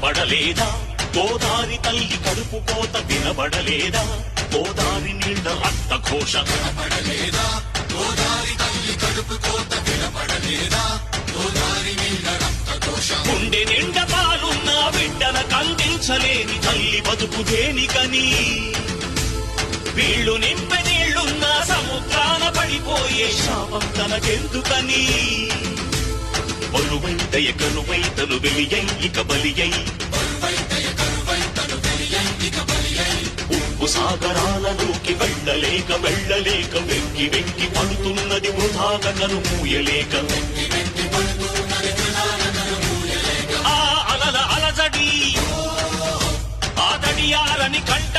కనబడలేదా గోదారి తల్లి కడుపు కోత వినబడలేదా గోదారి నీళ్ల రక్త ఘోష కనబడలేదా గోదారి తల్లి కడుపు కోత వినబడలేదా గోదారి నీళ్ల రక్త ఘోష గుండె నిండ పాలున్న బిడ్డల కందించలేని తల్లి బతుకు దేనికని వీళ్ళు నింపె నీళ్లున్న సముద్రాన పడిపోయే శాపం తనకెందుకని బరువైతయ కరువైతను వెలియై ఇక బలియై ఉప్పు సాగరాలలోకి వెళ్ళలేక వెంకి వెంకి పడుతున్నది వృధాగా కను మూయలేక ఆ అలల అలజడి ఆ దడియారని కంట